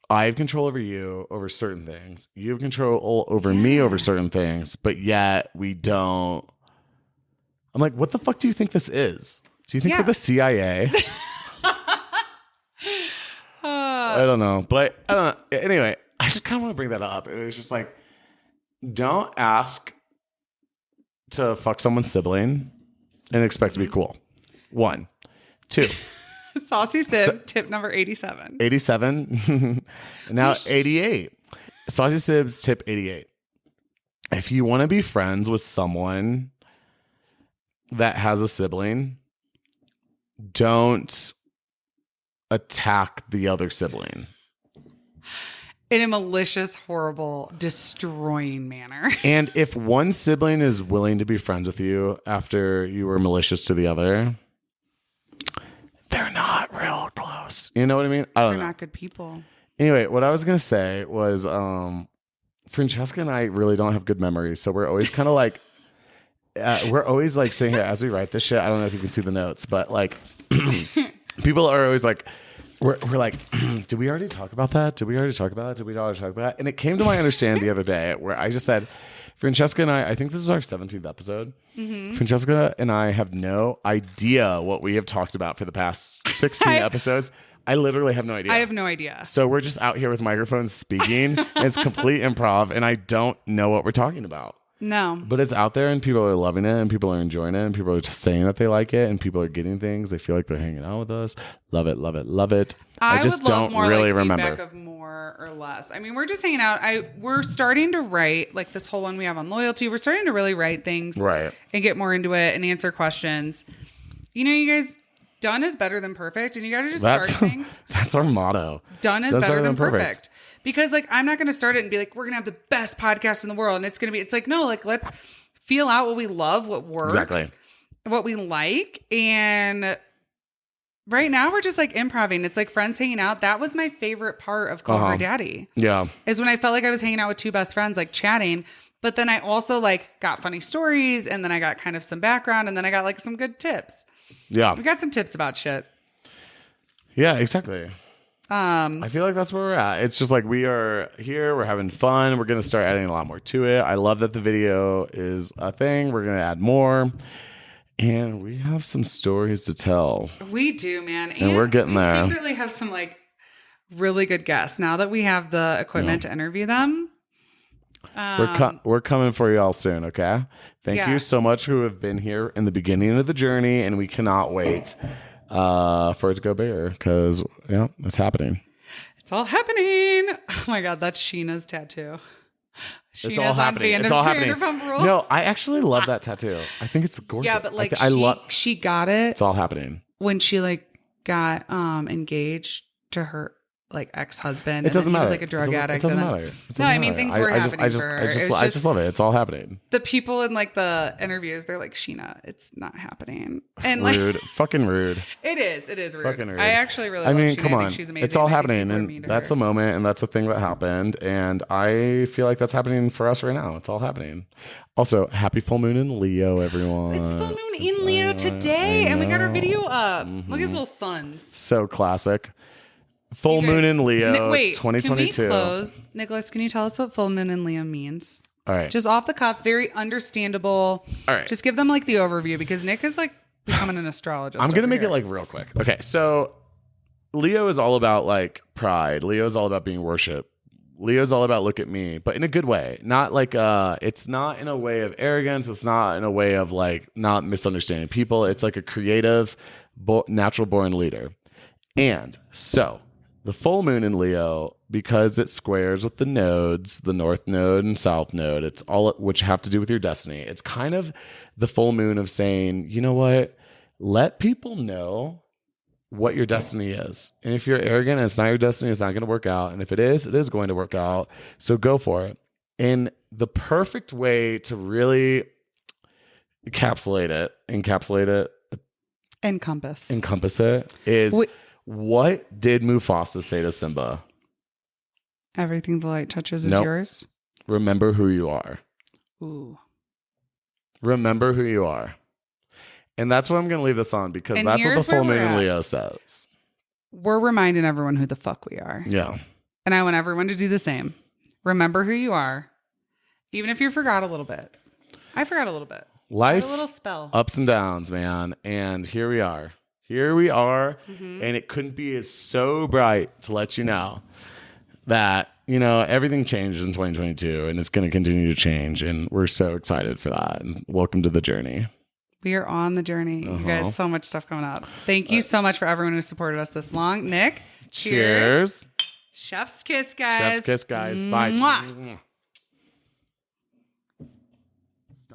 I have control over you over certain things. You have control over me over certain things, but yet we don't. I'm like, what the fuck do you think this is? Do you think we're the CIA? I don't know. But I don't know. Anyway, I just kind of want to bring that up. It was just like, don't ask to fuck someone's sibling and expect to be cool. 1. 2. Saucy Sibz Tip number 87. 87. Now 88. Saucy Sibz Tip 88. If you want to be friends with someone that has a sibling, don't attack the other sibling in a malicious, horrible, destroying manner. And if one sibling is willing to be friends with you after you were malicious to the other, they're not real close. You know what I mean? I don't know. They're not good people. Anyway, what I was going to say was Francesca and I really don't have good memories. So we're always kind of like, we're always like sitting here as we write this shit. I don't know if you can see the notes, but like people are always like, we're like, did we already talk about that? Did we already talk about that? Did we already talk about that? And it came to my understanding the other day where I just said, Francesca and I think this is our 17th episode. Francesca and I have no idea what we have talked about for the past 16 episodes. I literally have no idea. I have no idea. So we're just out here with microphones speaking. It's complete improv, and I don't know what we're talking about. No. But it's out there, and people are loving it, and people are enjoying it, and people are just saying that they like it, and people are getting things. They feel like they're hanging out with us. Love it, love it, love it. I just would love don't more really like remember. feedback of more or less. I mean, we're just hanging out. We're starting to write, like this whole one we have on loyalty. We're starting to really write things, Right, and get more into it and answer questions. You know, you guys, done is better than perfect, and you got to just start things. That's our motto. Done is better than perfect. Because like, I'm not going to start it and be like, we're going to have the best podcast in the world. And it's like, no, like, let's feel out what we love, what works, what we like. And right now we're just like improving. It's like friends hanging out. That was my favorite part of Call Her Daddy. Yeah. Is when I felt like I was hanging out with two best friends, like chatting. But then I also like got funny stories, and then I got kind of some background, and then I got like some good tips. Yeah. We got some tips about shit. Yeah, exactly. I feel like that's where we're at. It's just like we are here. We're having fun. We're going to start adding a lot more to it. I love that the video is a thing. We're going to add more. And we have some stories to tell. We do, man. And we're getting there. We secretly have some like really good guests. Now that we have the equipment to interview them. We're coming for you all soon, okay? Thank you so much who have been here in the beginning of the journey. And we cannot wait for it to go bigger because it's happening. It's all happening. Oh my God, that's Sheena's tattoo. It's all happening. It's all happening. No, I actually love that tattoo. I think it's gorgeous. Yeah, but like she got it. It's all happening. When she like got engaged to her like ex-husband. It doesn't matter. He was like a drug addict. It doesn't matter. No, I mean things were happening. I just love it. It's all happening. The people in like the interviews, they're like, Sheena, it's not happening. And rude. Like, fucking rude. It is rude. Fucking rude. I actually really love Sheena. Come on. I think she's amazing. It's all happening, and that's a moment, and that's a thing that happened, and I feel like that's happening for us right now. It's all happening. Also, happy full moon in Leo, everyone. It's full moon in Leo today, and we got our video up. Look at his little suns. So classic. Full moon in Leo, wait, 2022. Can we close? Nicholas, can you tell us what full moon in Leo means? All right. Just off the cuff, very understandable. All right. Just give them like the overview because Nick is like becoming an astrologist. I'm going to make it like real quick. Okay. So Leo is all about like pride. Leo is all about being worship. Leo is all about look at me, but in a good way. Not like, it's not in a way of arrogance. It's not in a way of like not misunderstanding people. It's like a creative, natural born leader. And so the full moon in Leo, because it squares with the nodes, the north node and south node, it's all which have to do with your destiny. It's kind of the full moon of saying, you know what? Let people know what your destiny is. And if you're arrogant and it's not your destiny, it's not going to work out. And if it is going to work out. So go for it. And the perfect way to really encompass it is what did Mufasa say to Simba? Everything the light touches is yours. Remember who you are. Ooh. Remember who you are. And that's what I'm going to leave this on because that's what the full moon in Leo says. We're reminding everyone who the fuck we are. Yeah. And I want everyone to do the same. Remember who you are. Even if you forgot a little bit. I forgot a little bit. Life, a little spell. Ups and downs, man. And here we are. And it couldn't be so bright to let you know that, everything changes in 2022 and it's going to continue to change. And we're so excited for that. And welcome to the journey. We are on the journey. You guys, so much stuff coming up. Thank you so much for everyone who supported us this long. Nick, cheers. Cheers. Chef's kiss, guys. Chef's kiss, guys. Bye. Mwah.